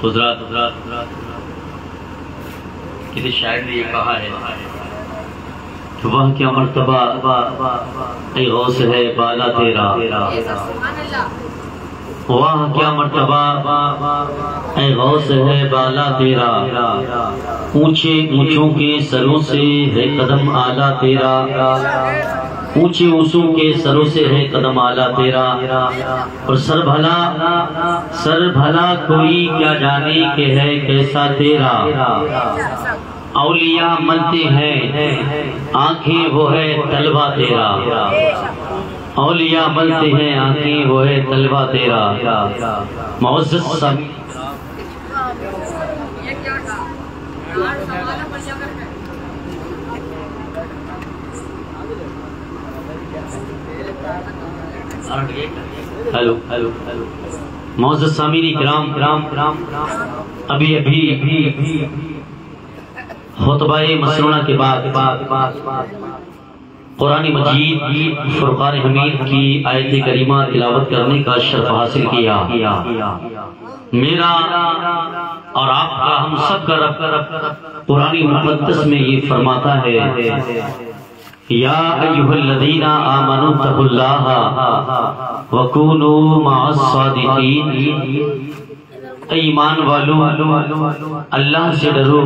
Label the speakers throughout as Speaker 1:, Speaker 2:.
Speaker 1: حضرات کسی شاعر نے یہ کہا ہے کہ وہاں کیا مرتبہ اے غوث ہے بالا تیرا، وہاں کیا مرتبہ اے غوث ہے بالا تیرا، اونچے اونچوں کے سروں سے ہے قدم اعلیٰ تیرا، اونچے اونچوں کے سروں سے ہے قدم اعلیٰ تیرا، اور سر بھلا کوئی کیا جانے کہ ہے کیسا تیرا، اولیاء ملتے ہیں آنکھیں وہ ہے طلبہ تیرا، اولیاء ملتے ہیں آنکھیں وہ ہے طلبہ تیرا، معزز سب معزز سامعین کرام، ابھی خطبہ مسنونہ کے بعد قرآن مجید فرقان حمید کی آیت کریمہ تلاوت کرنے کا شرف حاصل کیا۔ میرا اور آپ کا ہم سب کا رب قرآن مقدس میں یہ فرماتا ہے، یا ایھا الذین آمنوا اتقوا اللہ وکونوا مع الصادقین، اے ایمان والو اللہ سے ڈرو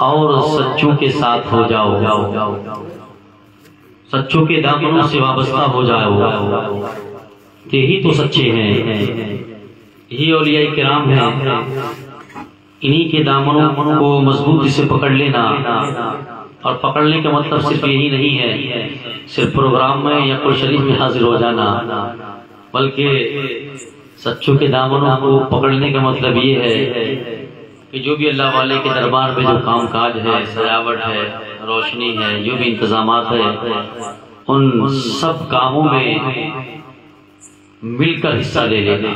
Speaker 1: اور سچوں کے ساتھ ہو جاؤ، سچوں کے دامنوں سے وابستہ ہو جاؤ، یہی تو سچے ہیں، یہی اولیاء کرام ہیں، انہی کے دامنوں کو مضبوطی سے پکڑ لینا، اور پکڑنے کا مطلب صرف یہی نہیں ہے صرف پروگرام میں یا کوئی شریف میں حاضر ہو جانا، بلکہ سچوں کے دامنوں کو پکڑنے کا مطلب یہ ہے کہ جو بھی اللہ والے کے دربار میں جو کام کاج ہے، سجاوٹ ہے، روشنی ہے، جو بھی انتظامات ہے، ان سب کاموں میں مل کر حصہ لے لینا،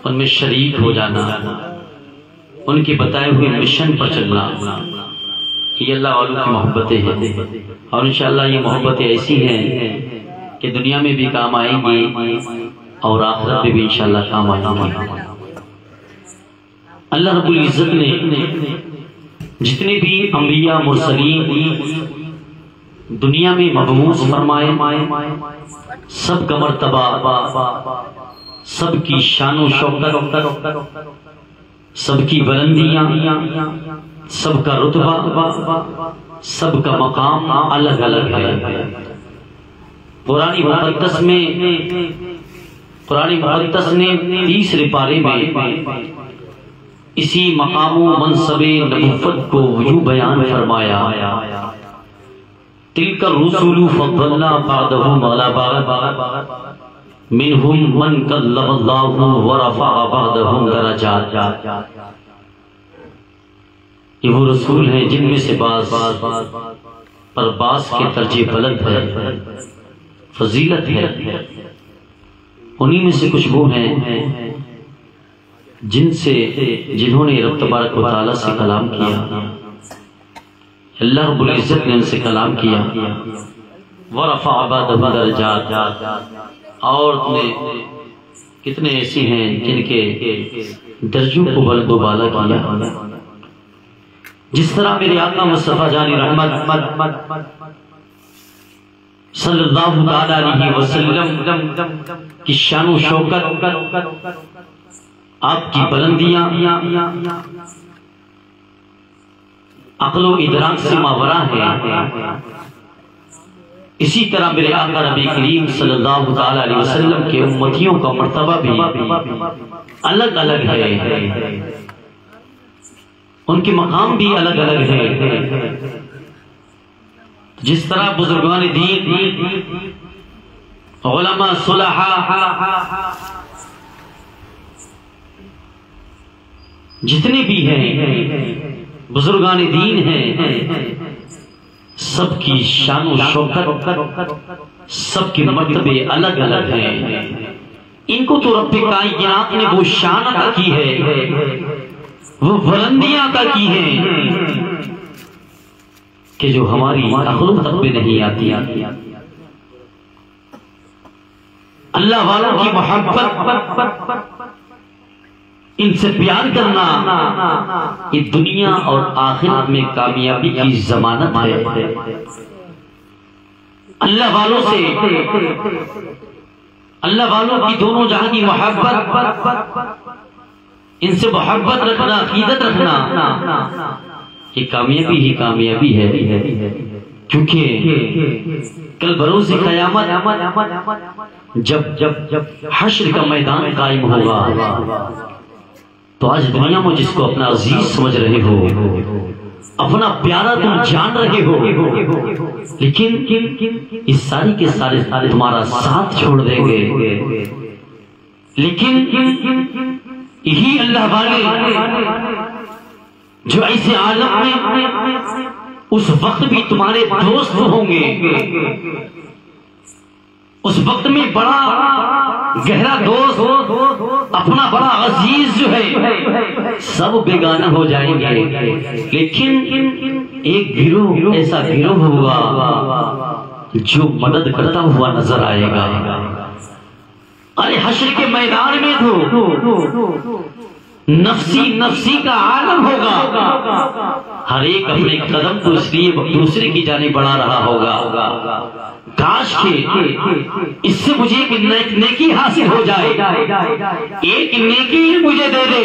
Speaker 1: ان میں شریک ہو جانا، ان کے بتائے ہوئے مشن پر چلنا، یہ اللہ والوں کی محبتیں ہیں، اور انشاءاللہ یہ محبتیں ایسی ہیں کہ دنیا میں بھی کام آئیں گی اور آخرت میں بھی انشاءاللہ کام آئیں گی۔ اللہ رب العزت نے جتنے بھی انبیاء مرسلین دنیا میں مبعوث فرمائے، سب کا مرتبہ، سب کی شان و شوکت، سب کی بلندیاں، سب کا رتبہ، سب کا مقام الگ الگ ہے۔ قرآن مقدس نے تیسرے پارے میں اسی مقام و منصب نبوت کو یوں بیان فرمایا، تلک الرسل فضلنا بعضهم على بعض منهم من کلم اللہ ورفع بعضهم درجات، یہ وہ رسول ہیں جن میں سے بعض پر بعض کے درجے بلند ہے، فضیلت ہے، انہی میں سے کچھ وہ ہیں جنہوں نے رب تبارک و تعالیٰ سے کلام کیا، اللہ رب العزت نے ان سے کلام کیا، ورفع بعضهم درجات، اور کتنے ایسے ہیں جن کے درجوں کو بلند و بالا کیا، جس طرح میرے آقا مصطفیٰ جان رحمت صلی اللہ علیہ وسلم کی شان و شوکت، آپ کی بلندیاں عقل و ادراک سے ماورا ہے، اسی طرح میرے آقا نبی کریم صلی اللہ علیہ وسلم کے امتیوں کا مرتبہ بھی الگ الگ ہے، ان کے مقام بھی الگ الگ ہے، جس طرح بزرگان دین، علماء صلحاء جتنے بھی ہیں بزرگان دین ہیں، سب کی شان و شوکت، سب کے مرتبے الگ الگ ہیں، ان کو تو رب کائنات نے وہ شان عطا کی ہے، وہ بلندیاں عطا کی ہیں کہ جو ہماری عقلوں تک بھی نہیں آتی۔ اللہ والوں کی محبت ان سے پیار کرنا یہ دنیا اور آخرت میں کامیابی کی ضمانت ہے۔ اللہ والوں سے، اللہ والوں کی دونوں جہاں کی محبت، ان سے محبت رکھنا، عقیدت رکھنا، یہ کامیابی ہی کامیابی ہے۔ کیونکہ کل بروز قیامت جب حشر کا میدان قائم ہوگا تو آج دنیا میں جس کو اپنا عزیز سمجھ رہے ہو، اپنا پیارا تم جان رہے ہو، لیکن اس ساری کے سارے تمہارا ساتھ چھوڑ دیں گے۔ لیکن یہی اللہ والے جو ایسے عالم میں اس وقت بھی تمہارے دوست ہوں گے، اس وقت میں بڑا گہرا دوست، اپنا بڑا عزیز جو ہے سب بیگانہ ہو جائیں گے، لیکن ایک گروہ، ایسا گروہ ہوگا جو مدد کرتا ہوا نظر آئے گا۔ ارے حشر کے میدان میں تو نفسی نفسی کا عالم ہوگا، ہر ایک اپنے قدم کو اس لیے دوسرے کی جانب بڑھا رہا ہوگا، کاش کہ اس سے مجھے ایک نیکی حاصل ہو جائے، ایک نیکی مجھے دے دے،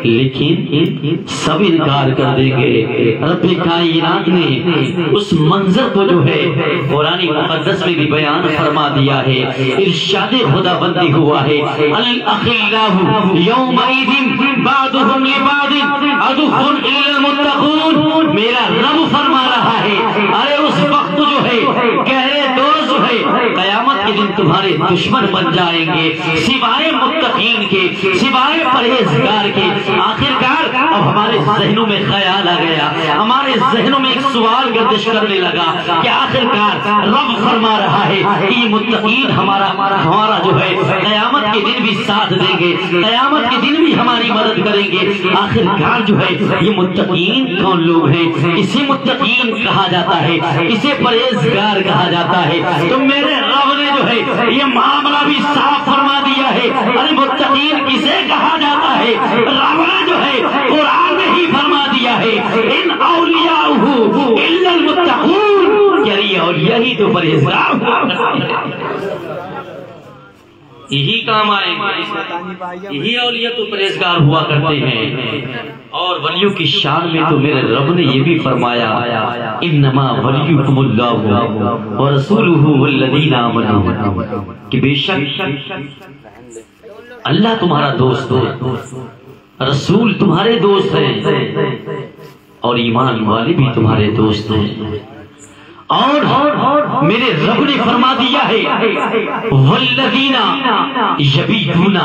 Speaker 1: لیکن سب انکار کر دیں گے۔ رب کائنات نے اس منظر کو جو ہے قرآن مقدس میں بھی بیان فرما دیا ہے، ارشاد خدا بندی ہوا ہے، الاخلاء یومئذ بعضهم لبعض عدو الا المتقون۔ میرا رب فرما رہا ہے ارے اس وقت جو ہے گہرے دوست جو ہے قیامت کے دن تمہارے دشمن بن جائیں گے، سوائے متقین کے، سوائے پرہیزگار کے۔ آخرکار اب ہمارے ذہنوں میں خیال آ گیا، ہمارے ذہنوں میں ایک سوال گردش کرنے لگا کہ آخرکار رب فرما رہا ہے کہ یہ متقین ہمارا جو ہے قیامت کے دن بھی ساتھ دیں گے، قیامت کے دن بھی ہماری مدد کریں گے۔ آخرکار جو ہے یہ متقین کون لوگ ہیں؟ اسے متقین کہا جاتا ہے، اسے پرہیزگار کہا جاتا ہے۔ تو میرے رب نے جو ہے یہ معاملہ بھی صاف فرما دیا ہے، ارے متقین کسے کہا جاتا ہے؟ رب نے جو ہے قرآن میں ہی فرما دیا ہے، ان اولیاءہ الا المتقون، یعنی اولیاء ہی تو پرہیزگار یہی کام آئے گا، یہی اولیاء تو پرہیزگار ہوا کرتے ہیں۔ اور ولیوں کی شان میں تو میرے رب نے یہ بھی فرمایا، انما ولیکم اللہ ورسولہ والذین آمنوا، کہ بے شک اللہ تمہارا دوست ہے، رسول تمہارے دوست ہیں، اور ایمان والے بھی تمہارے دوست ہیں۔ اور میرے رب نے فرما دیا ہے والذین یبیتون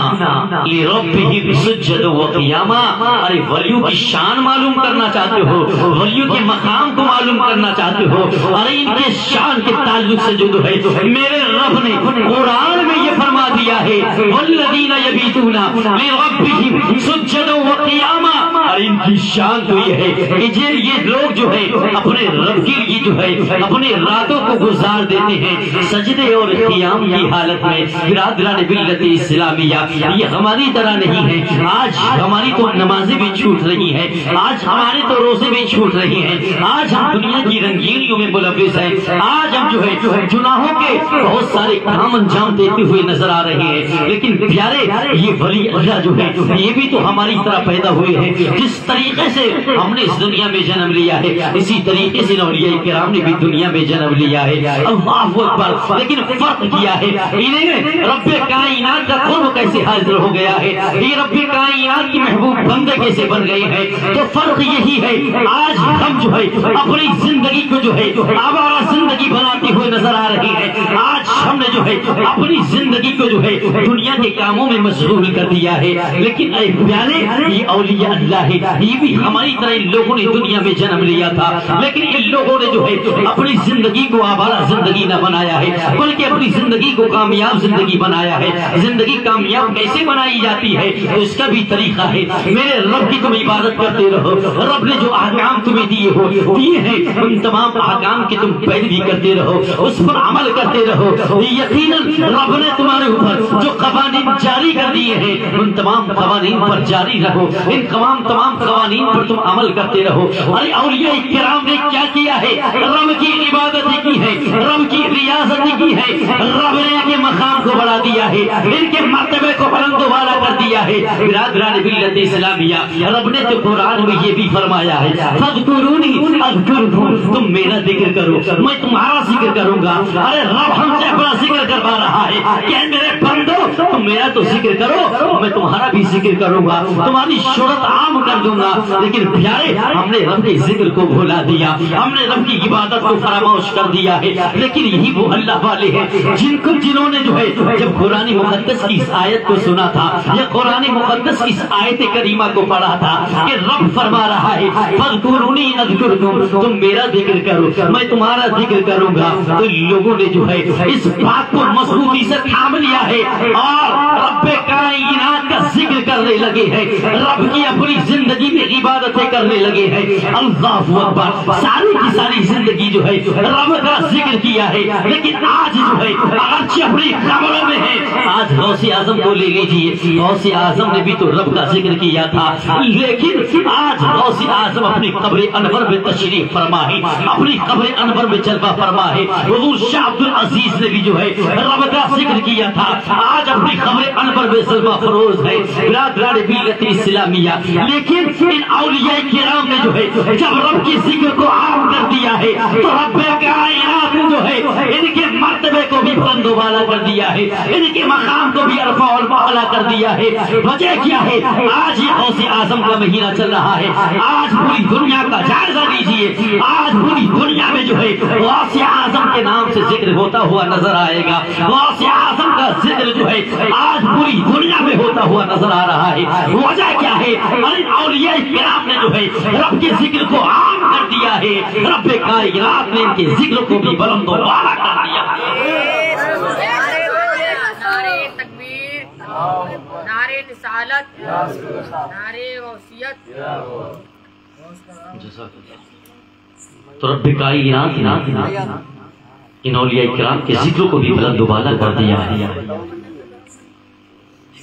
Speaker 1: لربہم سجدا وقیاما۔ ارے ولیوں کی شان معلوم کرنا چاہتے ہو، ولیوں کے مقام کو معلوم کرنا چاہتے ہو، ارے ان کے شان کے تعلق سے جو ہے میرے رب نے قرآن میں یہ فرما دیا ہے والذین یبیتون لربہم سجدا وقیاما۔ اور ان کی شان تو یہ ہے کہ یہ لوگ جو ہے اپنے رب کے لیے جو ہے اپنے راتوں کو گزار دیتے ہیں سجدے اور قیام کی حالت میں۔ برادران ملت اسلامیہ یہ ہماری طرح نہیں ہے، آج ہماری تو نمازیں بھی چھوٹ رہی ہیں، آج ہمارے تو روزے بھی چھوٹ رہی ہیں، آج ہم دنیا کی رنگینیوں میں ملوث ہیں، آج ہم جو ہے گناہوں کے بہت سارے کام انجام دیتے ہوئے نظر آ رہے ہیں، لیکن پیارے یہ ولی اللہ جو ہے یہ بھی تو ہماری طرح پیدا ہوئے ہیں۔ جس طریقے سے ہم نے اس دنیا میں جنم لیا ہے اسی طریقے سے اولیاء کرام نے بھی دنیا میں جنم لیا ہے۔ اللہ اکبر، لیکن فرق کیا ہے، انہیں رب کائنات کا قرب کیسے حاضر ہو گیا ہے، یہ رب کائنات کی محبوب بندے کیسے بن گئے ہیں۔ تو فرق یہی ہے آج ہم جو ہے اپنی زندگی کو جو ہے آوارہ زندگی بناتے ہوئے نظر آ رہے ہیں، آج ہم نے جو ہے اپنی زندگی کو جو ہے دنیا کے کاموں میں مشغول کر دیا ہے۔ لیکن اے پیارے یہ اولیاء اللہ ہے، یہ بھی ہماری طرح ان لوگوں نے دنیا میں جنم لیا تھا، لیکن ان لوگوں نے جو ہے اپنی اپنی زندگی کو آوارہ زندگی نہ بنایا ہے، بلکہ اپنی زندگی کو کامیاب زندگی بنایا ہے۔ زندگی کامیاب کیسے بنائی جاتی ہے تو اس کا بھی طریقہ ہے۔ میرے رب کی تم عبادت کرتے رہو، رب نے جو احکام تمہیں دیے ہیں ان تمام احکام کی تم پیروی کرتے رہو، اس پر عمل کرتے رہو۔ یقیناً رب نے تمہارے اوپر جو قوانین جاری کر دیے ہیں ان تمام قوانین پر جاری رہو، ان تمام قوانین پر تم عمل کرتے رہو۔ ارے اولیاء کرام نے کیا کیا ہے؟ رب کی عبادت کی ہے، رب کی ریاضت کی ہے، رب نے ان کے مقام کو بڑھا دیا ہے، ان کے مرتبے کو بلند و بالا کر دیا ہے۔ برادران ملت اسلامیہ، رب نے تو قرآن میں یہ بھی فرمایا ہے فاذکرونی اذکرکم، تم میرا ذکر کرو میں تمہارا ذکر کروں گا۔ ارے رب ہم سے اپنا ذکر کروا رہا ہے کہ میرے بندو تم میرا تو ذکر کرو، میں تمہارا بھی ذکر کروں گا، تمہاری شہرت عام کر دوں گا۔ لیکن پیارے ہم نے رب کے ذکر کو بھلا دیا، ہم نے رب کی عبادت کو فراموش کر دیا ہے۔ لیکن یہی وہ اللہ والے ہیں جنہوں نے جو ہے جب قرآن مقدس کی اس آیت کو سنا تھا یا قرآن مقدس کی اس آیت کریمہ کو پڑھا تھا کہ رب فرما رہا ہے فاذکرونی اذکرکم، تم میرا ذکر کرو میں تمہارا ذکر کروں گا، تو لوگوں نے جو ہے اس بات کو مضبوطی سے تھام لیا ہے اور رب کائنات کا ذکر کرنے لگے ہیں، رب کی اپنی زندگی میں عبادتیں کرنے لگے ہیں۔ اللہ اکبر، ساری کی ساری زندگی جو ہے رب کا ذکر کیا ہے، لیکن آج جو ہے اگرچہ اپنی قبروں میں ہے، آج غوث اعظم کو لے لیجیے، غوث اعظم نے بھی تو رب کا ذکر کیا تھا، لیکن آج غوث اعظم اپنی قبر انور میں تشریف فرما ہے، اپنی قبر انور میں جلوہ فرما ہے۔ حضور شاہ عبد العزیز نے بھی جو ہے رب کا ذکر کیا تھا، آج اپنی قبر انور میں جلوہ فروز ہے۔ برادران ملت اسلامیہ، لیکن ان اولیاء کرام نے جو ہے جب رب کی ذکر کو عام کر دیا ہے تو رب کائنات جو ہے ان کے مرتبے کو بھی بلند و بالا کر دیا ہے، ان کے مقام کو بھی ارفع اور بالا کر دیا ہے۔ وجہ کیا ہے؟ آج یہ غوث اعظم کا مہینہ چل رہا ہے، آج پوری دنیا کا جائزہ لیجیے، آج پوری دنیا میں جو ہے غوث اعظم کے نام سے ذکر ہوتا ہوا نظر آئے گا، غوث اعظم کا ذکر جو ہے آج پوری دنیا میں ہوتا ہوا نظر آ رہا ہے۔ وجہ کیا ہے؟ اولیاء کرام نے جو ہے رب کے ذکر کو عام کر دیا ہے، رب کائنات نے ان کے ذکر کو بھی بلند و بالا کر دیا ہے۔
Speaker 2: نعرے تکبیر، نعرے رسالت، نعرے غوثیت۔
Speaker 1: تو رب کائنات ان اولیاء کرام کے ذکر کو بھی بلند و بالا کر دیا ہے۔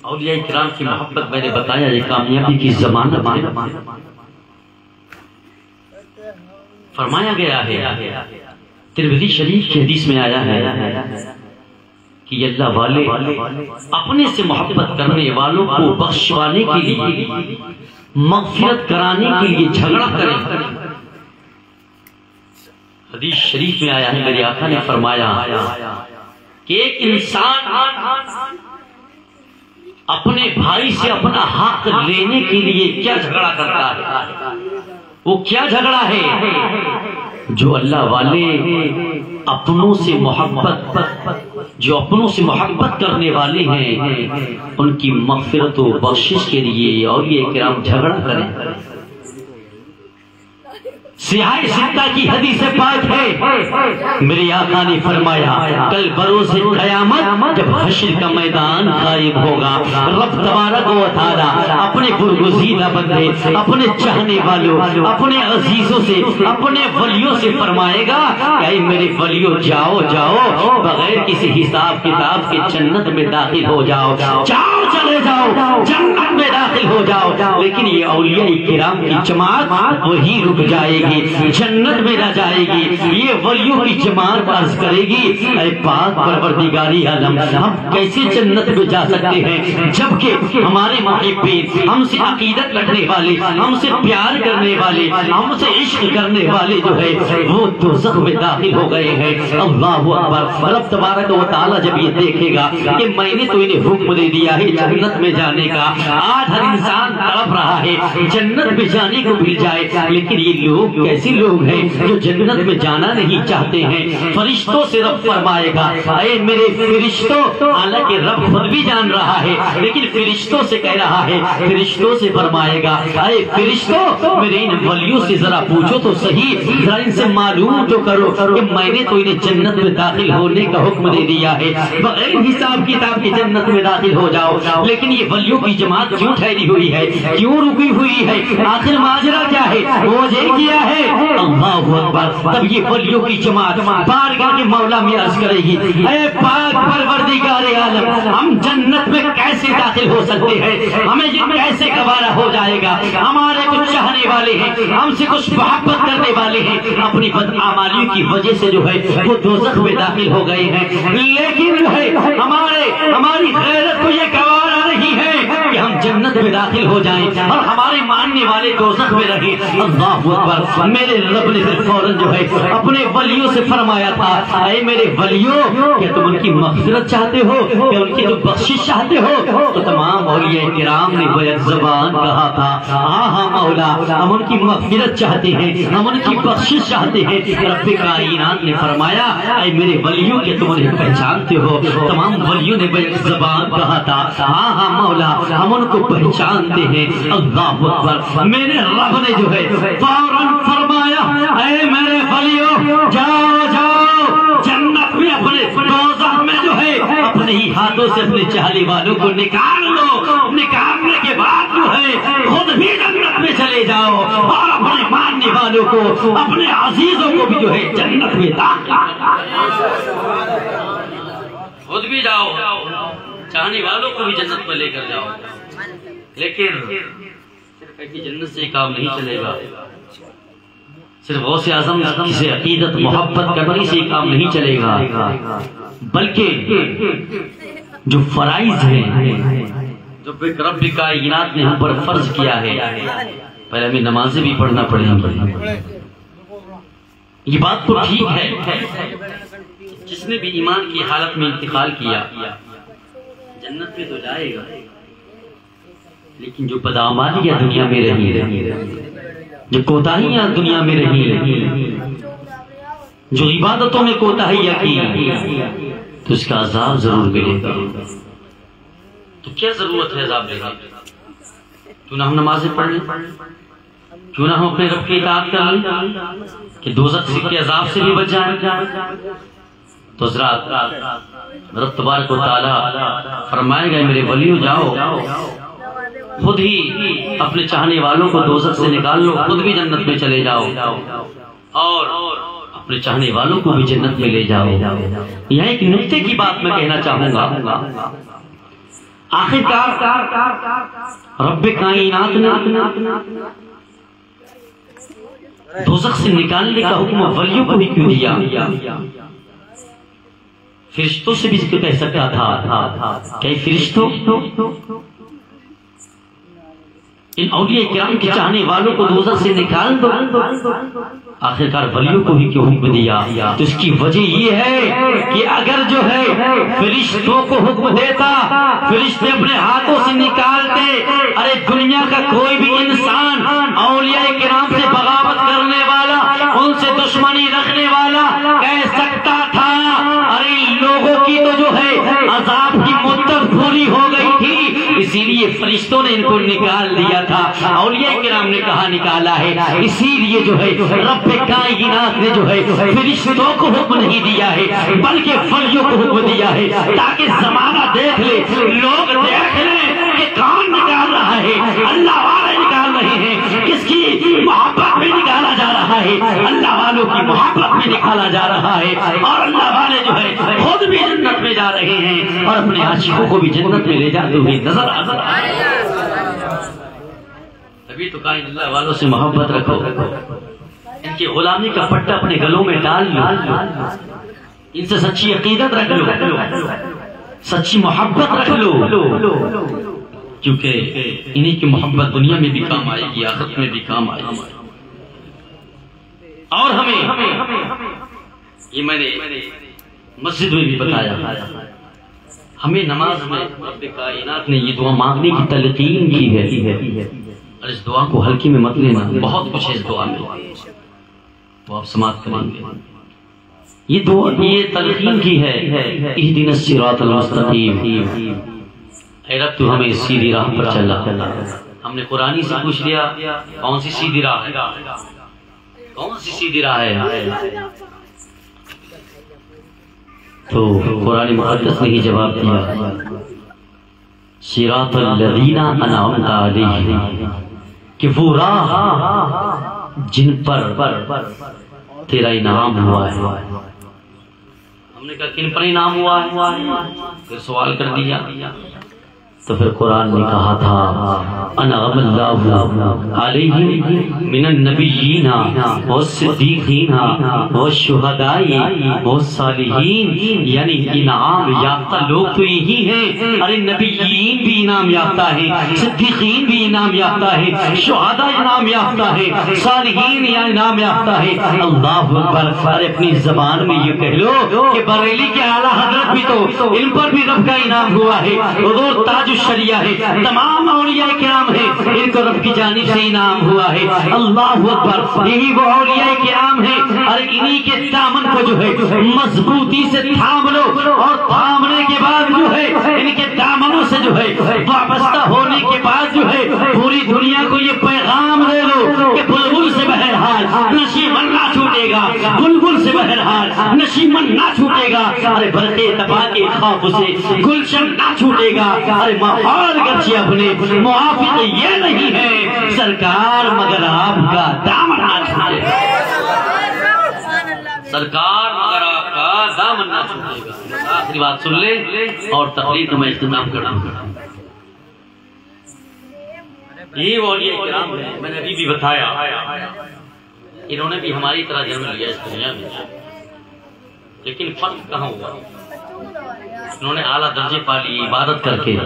Speaker 1: اولیاء کرام کی محبت میں نے بتایا یہ کامیابی کی ضمانت فرمایا گیا ہے۔ ترمذی شریف کی حدیث میں آیا ہے کہ اللہ والے اپنے سے محبت کرنے والوں کو بخشوانے کے لیے، مغفرت کرانے کے لیے جھگڑا کریں۔ حدیث شریف میں آیا ہے میرے آقا نے فرمایا کہ ایک انسان اپنے بھائی سے اپنا حق لینے کے لیے کیا جھگڑا کرتا ہے؟ وہ کیا جھگڑا ہے؟ جو اللہ والے اپنوں سے محبت کرنے والے ہیں ان کی مغفرت و بخشش کے لیے اولیاء کرام جھگڑا کریں۔ سیاہ ستہ کی حدیث پاک ہے، میرے آقا نے فرمایا کل بروز قیامت جب حشر کا میدان قائم ہوگا، رب تبارک و تعالی اپنے برگزیدہ بندے، اپنے چاہنے والوں، اپنے عزیزوں سے، اپنے ولیوں سے فرمائے گا کہ اے میرے ولیوں جاؤ جاؤ، بغیر کسی حساب کتاب کے جنت میں داخل ہو جاؤ، جاؤ چلے جاؤ جنت میں داخل ہو جاؤ۔ لیکن یہ اولیاء کرام کی جماعت وہی رک جائے گی، جنت میں نہ جائے گی۔ یہ ولیوں کی جماعت عرض کرے گی اے پاک پروردگاری عالم، ہم کیسے جنت میں جا سکتے ہیں جبکہ ہمارے محبین، ہم سے عقیدت رکھنے والے، ہم سے پیار کرنے والے، ہم سے عشق کرنے والے جو ہے وہ دوزخ میں داخل ہو گئے ہیں۔ اللہ اکبر۔ رب تبارک و تعالی جب یہ دیکھے گا کہ میں نے تو انہیں حکم دے دیا ہے جنت میں جانے کا، آج ہر انسان تڑپ رہا ہے جنت میں جانے کو مل جائے، لیکن یہ لوگ کیسے لوگ ہیں جو جنت میں جانا نہیں چاہتے ہیں؟ فرشتوں سے رب فرمائے گا اے میرے فرشتوں، حالانکہ رب خود بھی جان رہا ہے لیکن فرشتوں سے کہہ رہا ہے، فرشتوں سے فرمائے گا اے فرشتوں میرے ان ولیوں سے ذرا پوچھو تو صحیح، ذرا ان سے معلوم تو کرو کہ میں نے تو انہیں جنت میں داخل ہونے کا حکم دے دیا ہے، بغیر حساب کتاب کے جنت میں داخل ہو جاؤ، لیکن یہ ولیوں کی جماعت کیوں ٹھہری ہوئی ہے، کیوں رکی ہوئی ہے، آخر ماجرا کیا ہے، وجہ کیا ہے؟ اللہ اکبر۔ تب یہ ولیوں کی جماعت بارگاہ کے مولا میں عرض کرے گی اے پاک پروردگار عالم، ہم جنت میں کیسے داخل ہو سکتے ہیں، ہمیں یہ کیسے گوارا ہو جائے گا، ہمارے کچھ چاہنے والے ہیں، ہم سے کچھ محبت کرنے والے ہیں، اپنی بدعمالیوں کی وجہ سے جو ہے وہ دوزخ میں داخل ہو گئے ہیں، لیکن جو ہے ہماری غیرت کو یہ گوارا نہیں ہے کہ ہم جنت میں داخل ہو جائیں اور ہمارے ماننے والے دوزخ میں رہیں۔ اللہ اکبر۔ میرے رب نے پھر فوراً جو ہے اپنے ولیوں سے فرمایا تھا اے میرے ولیوں، کیا تم ان کی مغفرت چاہتے ہو، کیا ان کی بخشش چاہتے ہو؟ تو تمام اولیاء کرام نے بیک زبان کہا تھا ہاں ہاں مولا، ہم ان کی مغفرت چاہتے ہیں، ہم ان کی بخشش چاہتے ہیں۔ رب کائنات نے فرمایا اے میرے ولیوں، کیا تم انہیں پہچانتے ہو؟ تمام ولیوں نے بیک زبان کہا تھا ہاں ہاں مولا، ہم ان کو پہچانتے ہیں۔ اللہ اکبر۔ میرے رب نے جو ہے فوراً فرمایا اے میرے ولیوں، جاؤ جاؤ جنت میں اپنے دوزخ میں جو ہے اپنے ہی ہاتھوں سے اپنے چاہنے والوں کو نکال لو، نکالنے کے بعد جو ہے خود بھی جنت میں چلے جاؤ اور اپنے ماننے والوں کو، اپنے عزیزوں کو بھی جو ہے جنت میں داخل خود بھی جاؤ، چاہنے والوں کو بھی جنت میں لے کر جاؤ۔ لیکن صرف ایک جنت سے کام نہیں چلے گا، صرف غوث اعظم سے عقیدت محبت کرنے سے کام نہیں چلے گا، بلکہ جو فرائض ہیں جو رب کائنات نے ہم پر فرض کیا ہے، پہلے ہمیں نمازیں بھی پڑھنا پڑیں گی۔ یہ بات تو ٹھیک ہے، جس نے بھی ایمان کی حالت میں انتقال کیا جنت میں تو جائے گا، لیکن جو بدعمالیاں دنیا میں رہی، جو کوتاہیاں دنیا میں رہی، جو عبادتوں میں کوتاہیاں کی، تو اس کا عذاب ضرور ملے گا۔ تو کیا ضرورت ہے عذاب لینے کی؟ کیوں نہ ہم نمازیں پڑھ لیں، کیوں نہ ہم اپنے رب کی اطاعت کر لیں کہ دوزخ کے عذاب سے بھی بچ جائیں۔ تو حضرات رب تبارک و تعالیٰ فرمائے گا میرے ولیوں جاؤ، خود ہی اپنے چاہنے والوں کو دوزخ سے نکال لو، خود بھی جنت میں چلے جاؤ اور اپنے چاہنے والوں کو بھی جنت میں لے جاؤ۔ یہاں ایک نکتے کی بات میں کہنا چاہوں گا، آخرکار رب کائنات نے دوزخ سے نکالنے کا حکم ولیوں کو بھی کیوں دیا؟ فرشتوں سے بھی کہہ سکتا تھا کہ فرشتوں ان اولیاء کرام کے چاہنے والوں کو دوزخ سے نکال دو، آخرکار ولیوں کو بھی کیوں حکم دیا؟ تو اس کی وجہ یہ ہے کہ اگر جو ہے فرشتوں کو حکم دیتا، فرشتے اپنے ہاتھوں سے نکالتے، ارے دنیا کا کوئی بھی انسان اولیاء کرام سے بغاوت کرنے والا، ان سے دشمنی رکھنے والا کہہ سکتا تھا ارے لوگوں کی تو جو ہے عذاب کی مدت پوری ہو گئی تھی، اسی لیے فرشتوں نے ان کو نکال دیا تھا۔ اولیاء کرام نے کہا نکالا ہے، اسی لیے جو ہے رب کائنات نے جو ہے فرشتوں کو حکم نہیں دیا ہے بلکہ ولیوں کو حکم دیا ہے، تاکہ زمانہ دیکھ لے، لوگ دیکھ لیں کہ کون نکال رہا ہے، اللہ والے نکال رہے ہیں، کس کی محبت میں نکالا جا رہا ہے، اللہ والوں کی محبت میں نکالا جا رہا ہے، اور اللہ والے جو ہے خود بھی جنت میں جا رہے ہیں اور اپنے عاشقوں کو بھی جنت میں لے جاتے ہوئے نظر آ رہا ہے۔ تبھی تو کہیں اللہ والوں سے محبت رکھو، ان کی غلامی کا پٹا اپنے گلوں میں ڈال لو، ان سے سچی عقیدت رکھ لو، سچی محبت رکھ لو، کیونکہ انہی کی محبت دنیا میں بھی کام آئے گی، آخرت میں بھی کام آئے گی۔ اور ہمیں یہ میں نے مسجد میں بھی بتایا ہمیں نماز میں رب کائنات نے یہ دعا مانگنے کی تلقین کی ہے، اور اس دعا کو ہلکی میں مت لینا، بہت کچھ ہے اس دعا میں، وہ آپ سماعت کریں گے۔ یہ دعا یہ تلقین کی ہے، اہدنا الصراط المستقیم، اے رب تو ہمیں سیدھی راہ پر چلا۔ ہم نے قرآنی سے پوچھ لیا کون سی سیدھی راہ ہے، کون سی سیدھی راہ ہے، تو قرآن مقدس نے ہی جواب دیا، صراط الذین انعمت علیہم، کہ وہ راہ جن پر تیرا انعام ہوا ہے۔ ہم نے کہا کن پر انعام ہوا ہے، پھر سوال کر دیا، تو پھر قرآن نے کہا تھا انعم اللہ علیہم من النبیین والصدیقین والشہداء والصالحین، یعنی انعام یافتہ لوگ تو یہی ہیں، ارے نبیین بھی انعام یافتہ ہیں، صدیقین بھی انعام یافتہ ہیں، شہداء انعام یافتہ ہیں، صالحین یا انعام یافتہ ہیں۔ اللہ اکبر، ارے اپنی زبان میں یہ کہہ لو کہ بریلی کے اعلیٰ حضرت بھی تو ان پر بھی رب کا انعام ہوا ہے، حضور تاج الشریعہ ہے، تمام اولیاء کرام ہیں، ان کو رب کی جانب سے انعام ہوا ہے۔ اللہ اکبر، یہی وہ اولیاء کرام ہیں، اور انہی کے دامن کو جو ہے مضبوطی سے تھام لو، اور تھامنے کے بعد جو ہے ان کے دامنوں سے جو ہے وابستہ ہونے کے بعد جو ہے پوری دنیا کو یہ پیغام دے لو کہ بلبل سے بہرحال نشیمن نہ چھوٹے گا، بلبل سے بہرحال نشیمن نہ چھوٹے گا، ارے برقے تبا کے خوف سے گلشن نہ چھوٹے گا، ارے ماحول گرچہ اپنے موافق یہ نہیں ہے سرکار مگر آپ کا دامن نہ چھوٹے گا، سرکار مگر آپ کا دامن نہ چھوٹے گا۔ آخری بات سن لے اور تقریر کا میں اختتام کروں گا۔ یہ وہ اولیاء کرام ہیں، میں نے ابھی بھی بتایا، انہوں نے بھی ہماری طرح جنم لیا اس دنیا میں، لیکن فرق کہاں ہوا؟ انہوں نے اعلیٰ درجے پا لی عبادت کر کے،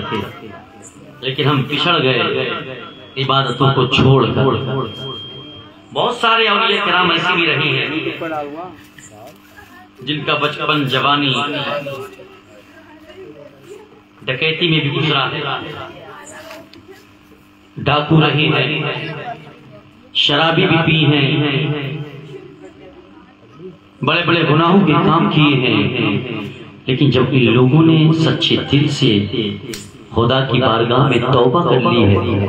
Speaker 1: لیکن ہم پچھڑ گئے عبادتوں کو چھوڑ کر۔ بہت سارے اولیاء کرام ایسی بھی رہی ہیں جن کا بچپن جوانی ڈکیتی میں بھی گزرا ہے، ڈاکو رہے ہیں، شرابی بھی پی ہیں، بڑے بڑے گناہوں کے کام کیے ہیں، لیکن جب ان لوگوں نے سچے دل سے خدا کی بارگاہ میں توبہ کر لی ہے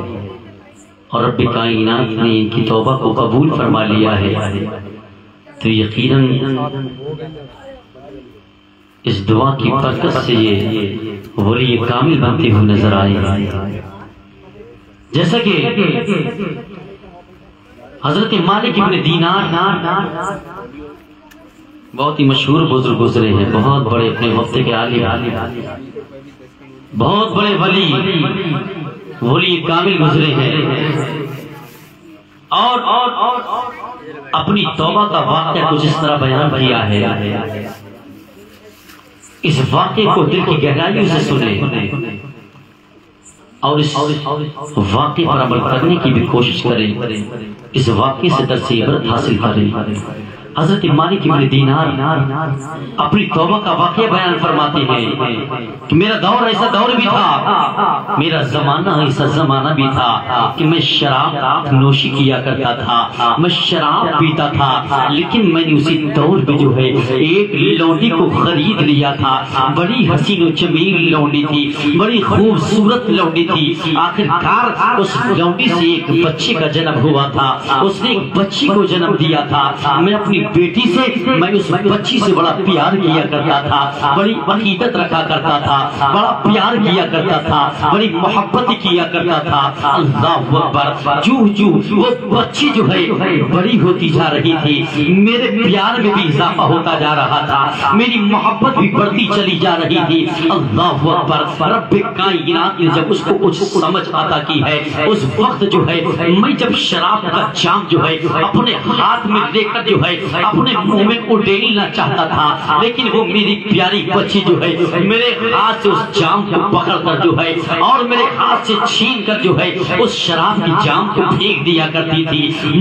Speaker 1: اور رب کائنات نے ان کی توبہ کو قبول فرما لیا ہے، تو یقیناً اس دعا کی برکت سے یہ ولی کامل بنتے ہوئے نظر آئے۔ جیسا کہ حضرت مالک ابن دینار بہت ہی مشہور بزرگ گزرے ہیں، بہت بڑے اپنے وقت کے عالم، بہت بڑے ولی کامل گزرے ہیں، اور اپنی توبہ کا واقعہ کچھ اس طرح بیان کیا ہے۔ اس واقعے کو دل کی گہرائیوں سے سنیں اور اس واقعے پر عمل کرنے کی بھی کوشش کریں، اس واقعے سے درس عبرت حاصل کریں۔ حضرت مالک ابن دینار اپنی توبہ کا واقعہ بیان فرماتے ہیں کہ میرا دور ایسا دور بھی تھا، میرا زمانہ ایسا زمانہ بھی تھا کہ میں شراب نوشی کیا کرتا تھا، میں شراب پیتا تھا، لیکن میں نے اسی دور میں جو ہے ایک لونڈی کو خرید لیا تھا، بڑی حسین و جمیل لونڈی تھی، بڑی خوبصورت لونڈی تھی۔ آخرکار اس لونڈی سے ایک بچے کا جنم ہوا تھا، اس نے ایک بچی کو جنم دیا تھا۔ میں اپنی بیٹی سے میں اس بچی سے بڑا پیار کیا کرتا تھا، بڑی عقیدت رکھا کرتا تھا، بڑا پیار کیا کرتا تھا، بڑی محبت کیا کرتا تھا۔ اللہ اکبر، جو وہ بچی جو ہے بڑی ہوتی جا رہی تھی، میرے پیار میں بھی اضافہ ہوتا جا رہا تھا، میری محبت بھی بڑھتی چلی جا رہی تھی۔ اللہ اکبر، رب کائنات نے جب اس کو کچھ سمجھ آتا کی ہے، اس وقت جو ہے میں جب شراب کا جام جو ہے اپنے ہاتھ میں لے کر جو ہے اپنے منہ میں اڈیلنا چاہتا تھا، لیکن وہ میری پیاری بچی جو ہے میرے ہاتھ سے اس جام کو پکڑ کر جو ہے اور میرے ہاتھ سے چھین کر جو ہے اس شراب کی جام کو پھینک دیا کرتی تھی۔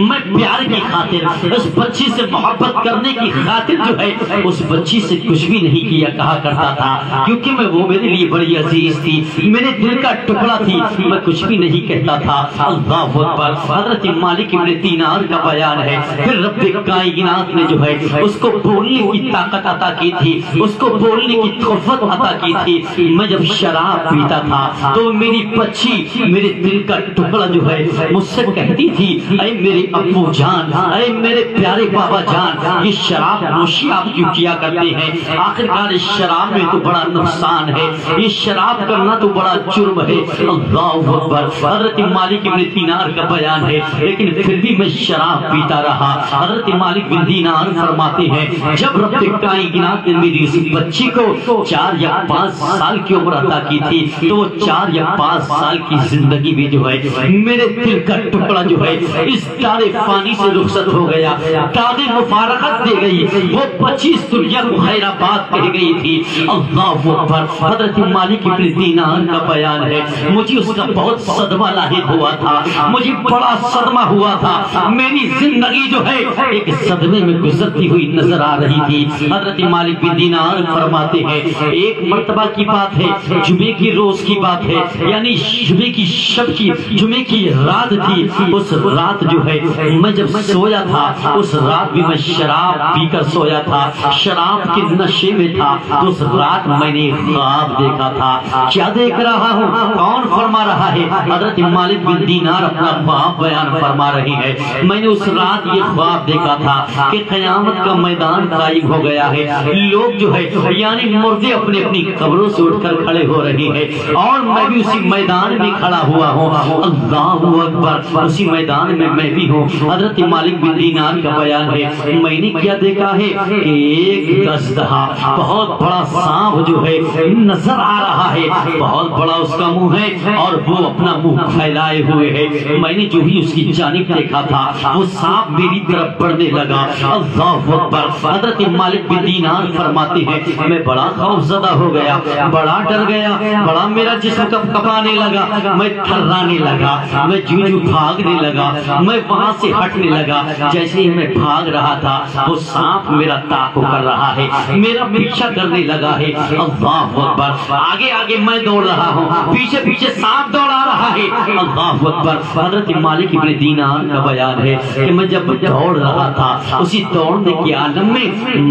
Speaker 1: میں پیار کی خاطر اس بچی سے محبت کرنے کی خاطر جو ہے اس بچی سے کچھ بھی نہیں کیا کہا کرتا تھا، کیونکہ میں وہ میرے لیے بڑی عزیز تھی، میرے دل کا ٹکڑا تھی، میں کچھ بھی نہیں کہتا تھا۔ اللہ اکبر۔ حضرت مالک ابن دینار کا بیان ہے، پھر رب کائنات نے جو ہے اس کو بولنے کی طاقت عطا کی تھی، اس کو بولنے کی قوت عطا کی تھی۔ میں جب شراب پیتا تھا تو میری بچی میرے دل کا ٹکڑا جو ہے مجھ سے کہتی تھی، اے میرے ابو جان، اے میرے پیارے بابا جان، یہ شراب نوشی آپ کیوں کیا کرتے ہیں؟ آخرکار اس شراب میں تو بڑا نقصان ہے، یہ شراب کرنا تو بڑا جرم ہے۔ اللہ اکبر۔ حضرت مالک بن دینار کا بیان ہے، لیکن پھر بھی میں شراب پیتا رہا۔ حضرت مالک بن دینار فرماتے ہیں جب رب کائنات نے میری اس بچی کو 4 یا 5 سال کی عمر عطا کی تھی تو وہ 4 یا 5 سال کی زندگی میں جو ہے میرے دل کا ٹکڑا جو ہے اس دار فانی سے رخصت ہو گیا، داغ مفارقت دے گئی، وہ بچی اس دنیا کو خیر آباد کہہ گئی تھی۔ اللہ اکبر۔ حضرت مالک بن دینار کا بیان ہے، مجھے اس کا بہت صدمہ لاحق ہوا تھا، مجھے بڑا صدمہ ہوا تھا، میری زندگی جو ہے ایک صدمے میں گزرتی ہوئی نظر آ رہی تھی۔ حضرت مالک بن دینار فرماتے ہیں ایک مرتبہ کی بات ہے، جمعے کی روز کی بات ہے، یعنی جمعے کی شب کی جمعے کی رات تھی۔ اس رات جو ہے میں جب سویا تھا اس رات بھی میں شراب پی کر سویا تھا، شراب کے نشے میں تھا۔ اس رات میں نے خواب دیکھا تھا، کیا دیکھ رہا ہوں؟ کون فرما رہا ہے؟ حضرت مالک بن دینار اپنا خواب بیان فرما رہی ہے۔ میں نے اس رات یہ خواب دیکھا تھا کہ قیامت کا میدان قائم ہو گیا ہے، لوگ جو ہے یعنی مردے اپنی اپنی قبروں سے اٹھ کر کھڑے ہو رہے ہیں اور میں بھی اسی میدان میں کھڑا ہوا ہوں۔ اللہ اکبر۔ اسی میدان میں میں بھی ہوں۔ حضرت مالک بن دینار کا بیان ہے میں نے کیا دیکھا ہے کہ ایک گزدہا بہت بڑا سانپ جو ہے نظر آ رہا ہے، بہت بڑا اس کا منہ ہے اور وہ اپنا منہ پھیلائے ہوئے ہے۔ میں نے جو ہی اس کی جانب دیکھا تھا وہ سانپ میری طرف بڑھنے لگا۔ اللہ اکبر۔ حضرت مالک بن دینار فرماتے ہیں میں بڑا خوف زدہ ہو گیا، بڑا ڈر گیا، بڑا میرا جسم کپکپانے لگا، میں تھرانے لگا، میں جو بھاگنے لگا، میں وہاں سے ہٹنے لگا۔ جیسے ہی میں بھاگ رہا تھا وہ سانپ میرا تعاقب کر رہا ہے، میرا پیچھا کرنے لگا ہے۔ اللہ اکبر۔ آگے آگے میں دوڑ رہا ہوں، پیچھے پیچھے سانپ دوڑا رہا ہے۔ اللہ اکبر۔ حضرت مالک ابن دینار کا بیان ہے کہ میں جب دوڑ رہا تھا اسی دوڑنے کے عالم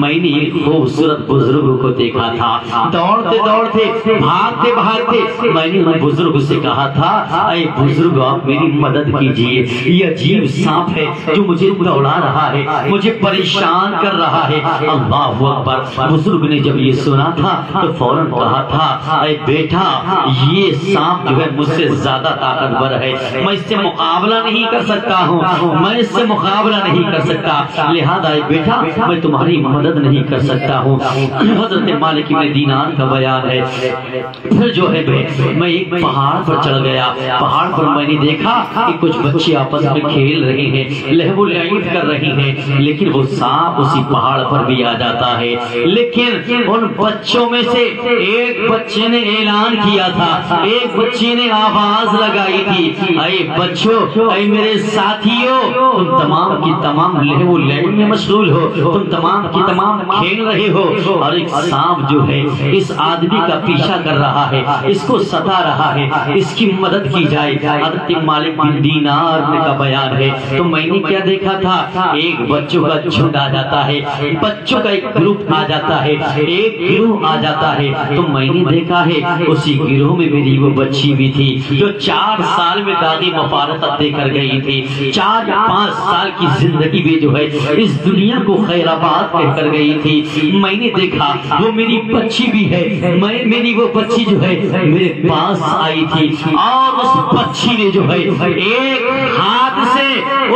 Speaker 1: میں نے ایک خوبصورت بزرگ کو دیکھا تھا۔ دوڑتے دوڑتے بھاگتے بھاگتے میں نے ان بزرگ سے کہا تھا اے بزرگ آپ میری مدد کیجئے، یہ عجیب سانپ ہے جو مجھے دوڑا رہا ہے، مجھے پریشان کر رہا ہے۔ اللہ اکبر۔ بزرگ نے جب یہ سنا تھا تو فوراً کہا تھا اے بیٹا یہ سانپ جو ہے مجھ سے زیادہ طاقتور ہے، میں اس سے مقابلہ نہیں کر سکتا ہوں، میں اس سے مقابلہ نہیں کر سکتا، لہذا اے بیٹا میں تمہاری مدد نہیں کر سکتا ہوں۔ حضرت مالک بن دینار کا بیان ہے پھر جو ہے میں ایک پہاڑ پر چڑھ گیا، پہاڑ پر میں نے دیکھا کہ کچھ بچے آپس میں کھیل رہے ہیں، لہو لعب کر رہے ہیں، لیکن وہ سانپ اسی پہاڑ پر بھی آ جاتا ہے۔ لیکن ان بچوں میں سے ایک بچے نے اعلان کیا تھا، ایک بچے نے آواز لگائی تھی اے بچوں، اے میرے ساتھیوں، تم تمام کی تمام لہو لعب میں مشغول ہو، تم تمام کی تمام کھیل رہے ہو اور ایک سانپ جو ہے اس آدمی کا پیچھا کر رہا ہے، اس کو ستا رہا ہے، اس کی مدد کی جائے۔ حضرت مالک بن دینار کا بیان ہے تو میں نے کیا دیکھا تھا ایک بچوں کا جھنڈ آ جاتا ہے، بچوں کا ایک گروپ آ جاتا ہے، ایک گروہ آ جاتا ہے تو میں نے دیکھا ہے اسی گروہ میں میری وہ بچی بھی تھی جو 4 سال میں داغی مفارقت دے کر گئی تھی، 4 یا 5 سال کی زندگی میں جو ہے اس دنیا کو خیر آباد کہہ کر گئی تھی۔ میں نے دیکھا وہ میری بچی بھی ہے، میری وہ بچی جو ہے میرے پاس آئی تھی اور اس بچی نے جو ہے ایک ہاتھ سے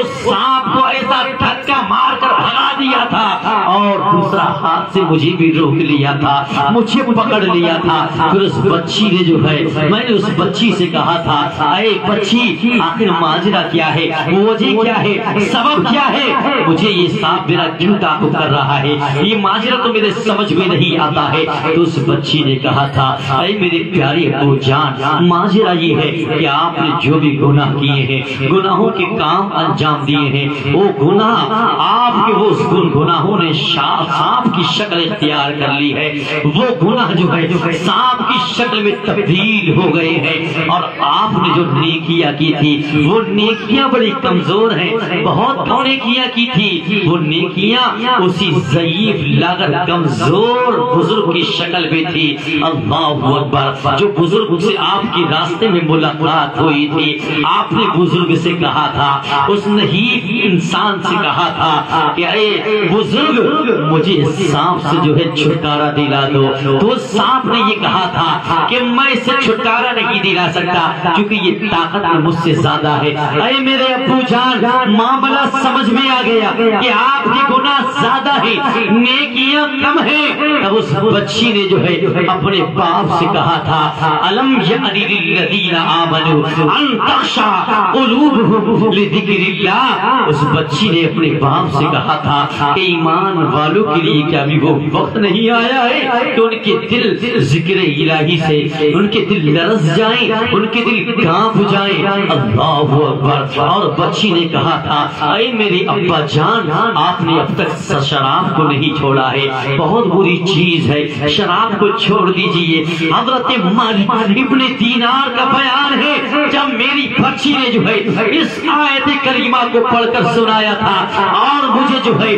Speaker 1: اس سانپ کو ایسا دھکا مار کر بھگا دیا تھا اور دوسرا ہاتھ سے مجھے بھی روک لیا تھا، مجھے پکڑ لیا تھا۔ پھر اس بچی نے جو ہے، میں نے اس بچی سے کہا تھا اے بچی آخر ماجرا کیا ہے، وجہ کیا ہے، سبب کیا ہے، مجھے یہ سانپ میرا کیوں تعقب کر رہا ہے، یہ ماجرا تو میرے سمجھ میں نہیں آتا ہے۔ تو اس بچی نے کہا تھا اے میرے پیارے ابو جان، ماجرا یہ ہے کہ آپ نے جو بھی گناہ کیے ہیں، گناہوں کے کام انجام دیے ہیں، وہ گناہ آپ کے وہ گناہوں نے سانپ کی شکل اختیار کر لی ہے، وہ گناہ جو ہے سانپ کی شکل میں تبدیل ہو گئے ہیں، اور آپ نے جو نیکیاں کی تھی وہ نیکیاں بڑی کمزور ہیں، بہت نیکیاں کی تھی، وہ نیکیاں اسی ضعیف لاغر کمزور بزرگ کی شکل میں تھی۔ اللہ اکبر، جو بزرگ سے آپ کی راستے میں ملاقات ہوئی تھی، آپ نے بزرگ سے کہا تھا، اس نحیف انسان سے کہا تھا کہ اے بزرگ مجھے سانپ سے جو ہے چھٹکارا دلا دو، تو سانپ نے یہ کہا تھا کہ میں اسے چھٹکارا نہیں دلا سکتا کیونکہ یہ طاقت میں مجھ سے زیادہ ہے۔ اے میرے ابو جان، معاملہ سمجھ میں آ گیا کہ آپ کی گناہ زیادہ ہے، نیکیاں کم ہیں۔ تب اس بچی نے جو ہے اپنے باپ سے کہا تھا الم یعن للذین آمنوا ان تخشع قلوبہم لذکر اللہ، اس بچی نے اپنے باپ سے کہا تھا کہ ایمان والوں کے لیے کیا بھی وہ وقت نہیں آیا ہے کہ ان کے دل ذکر الہی سے ان کے دل لرز جائیں، ان کے دل کانپ جائیں۔ اللہ اکبر، اور بچی نے کہا تھا اے میرے ابا جان، آپ نے اب تک شراب کو نہیں چھوڑا ہے، بہت بری چیز ہے، شراب کو چھوڑ دیجئے۔ حضرت مالک ابن دینار کا بیان ہے، جب میری بچی نے جو ہے اس آیت کریمہ کو پڑھ کر سنایا تھا اور مجھے جو ہے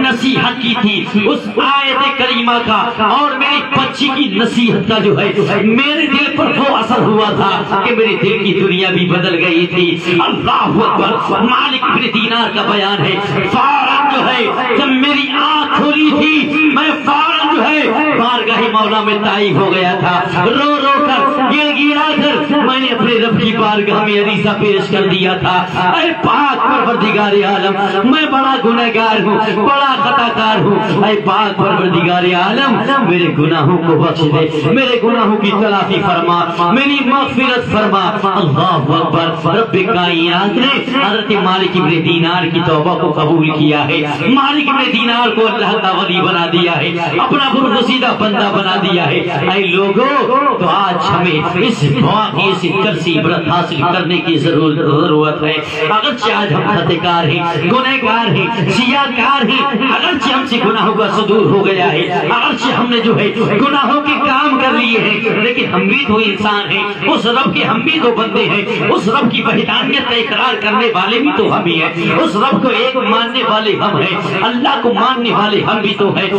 Speaker 1: نصیحت کی تھی اس آیت کریمہ کا، اور میری بچی کی نصیحت کا جو ہے میرے دل پر وہ اثر ہوا تھا کہ میرے دل کی دنیا بھی بدل گئی تھی۔ اللہ اکبر، مالک ابن دینار کا بیان ہے، فوراً جو ہے جب میری آنکھ کھلی تھی میں فوراً جو ہے بارگاہ مولا میں تائب ہو گیا تھا، رو رو کر گر گرا کر میں نے اپنے رب کی بارگاہ میں عریضہ پیش کر دیا تھا، اے پاک پروردگار عالم میں بڑا گنہگار ہوں، بڑا خطا کار ہوں، اے پاک پروردگار عالم میرے گناہوں کو بخش دے، میرے گناہوں کی تلافی فرما، میری مغفرت فرما۔ اللہ اکبر، رب کائنات نے حضرت مالک ابن دینار کی توبہ کو قبول کیا ہے، مالک ابن دینار کو اللہ کا ولی بنا دیا ہے، اپنا برگزیدہ بندہ بنا دیا ہے۔ اے لوگوں، تو آج ہمیں اس واقعے سے درسی عبرت حاصل کرنے کی ضرورت ہے۔ اگرچہ آج ہم خطاکار ہیں، گنہگار ہیں، سیاکار ہیں، اگرچہ ہم سے گناہوں کا صدور ہو گیا ہے، اگرچہ ہم نے جو ہے گناہوں کے کام کر لیے ہیں، لیکن ہم بھی تو انسان ہیں، اس رب کے ہم بھی تو بندے ہیں، اس رب کی وحدانیت کا اقرار کرنے والے بھی تو ہم ہی ہیں، اس رب کو ایک ماننے والے ہم ہیں، اللہ کو ماننے والے ہم بھی تو ہیں۔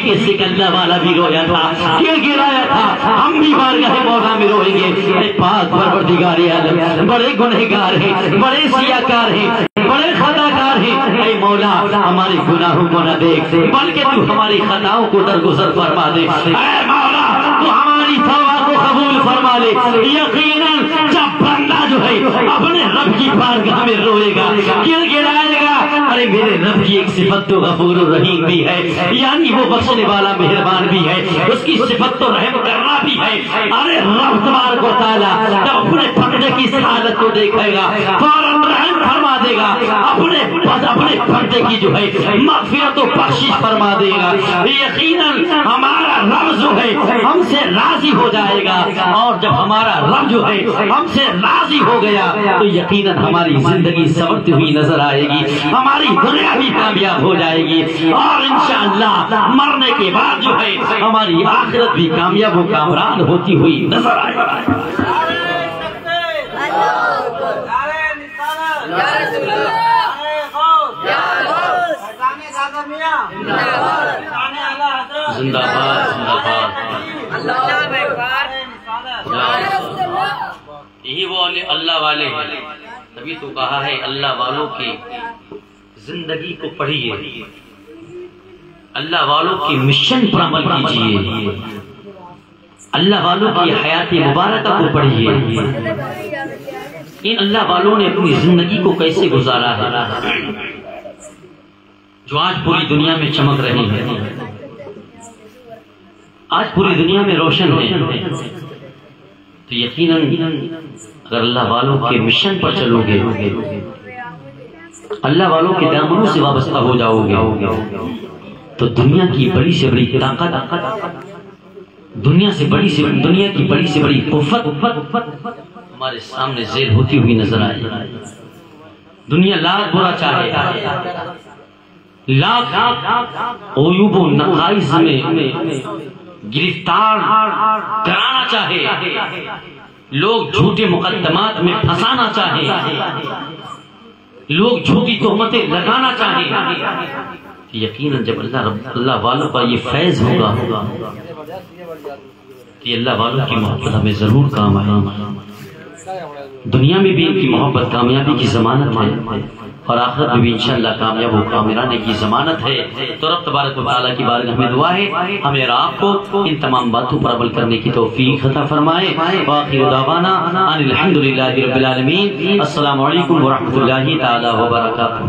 Speaker 1: کسی کا اللہ والا بھی رویا تھا، گر گرایا تھا، ہم بھی بارگاہ مولا میں روئیں گے۔ اے پاک پروردگار عالم، بڑے گنہگار ہیں، بڑے سیاکار ہیں، بڑے خطاکار ہیں، اے مولا ہمارے گناہوں کو نہ دیکھ بلکہ تو ہماری خطاؤں کو درگزر فرما دے، اے مولا تو ہماری توبہ کو قبول فرما لے۔ یقیناً جب بندہ جو ہے اپنے رب کی بارگاہ میں روئے گا، گر گرائے گا، ارے میرے رب کی ایک صفت تو غفور الرحیم بھی ہے، یعنی وہ بخشنے والا مہربان بھی ہے، اس کی صفت تو رحم کرنا بھی ہے۔ ارے رب تبارک و تعالیٰ جب اپنے بندے کی حالت کو دیکھے گا فوراً رحم فرما دے گا، اپنے بندے کی جو ہے مغفرت و بخشش فرما دے گا۔ یقیناً ہمارا رب جو ہے ہم سے راضی ہو جائے گا، اور جب ہمارا رب جو ہے ہم سے راضی ہو گیا تو یقیناً ہماری زندگی سنورتی ہوئی نظر آئے گی، ہماری دنیا بھی کامیاب ہو جائے گی، اور انشاءاللہ مرنے کے بعد جو ہے ہماری آخرت بھی کامیاب و کامران ہوتی ہوئی نظر آئے گی۔ زندہ باد، زندہ باد، یہی وہ اللہ والے ہیں، تبھی تو کہا ہے اللہ والوں کی زندگی کو پڑھیے، اللہ والوں کی مشن پر عمل کیجیے، اللہ والوں کی حیات مبارکہ کو پڑھیے۔ ان اللہ والوں نے اپنی زندگی کو کیسے گزارا ہے جو آج پوری دنیا میں چمک رہی ہے۔ آج پوری دنیا میں روشن ہے، تو یقیناً اگر اللہ والوں کے مشن پر چلو گے، اللہ والوں کے دامنوں سے وابستہ ہو جاؤ گے، تو دنیا کی بڑی سے بڑی طاقت، دنیا کی بڑی سے بڑی قوت ہمارے سامنے زیر ہوتی ہوئی نظر آئے۔ دنیا لاکھ برا چاہے، لاکھ عیوب و نقائص میں گرفتار کرانا چاہے، لوگ جھوٹے مقدمات میں پھنسانا چاہے، لوگ جھوٹی تہمتیں لگانا چاہیں، یقیناً جب اللہ والوں کا یہ فیض ہوگا کہ اللہ والوں کی محبت ہمیں ضرور کام آئے۔ دنیا میں بھی ان کی محبت کامیابی کی ضمانت ہے، اور آخرت میں بھی انشاءاللہ کامیاب و کامرانہ کی ضمانت ہے۔ تو رب تبارک و تعالیٰ کی بارگاہ میں دعا ہے ہمیں اور آپ کو ان تمام باتوں پر عمل کرنے کی توفیق عطا فرمائے۔ وآخر دعوانا ان الحمدللہ رب العالمین۔ السلام علیکم ورحمۃ اللہ تعالیٰ وبرکاتہ۔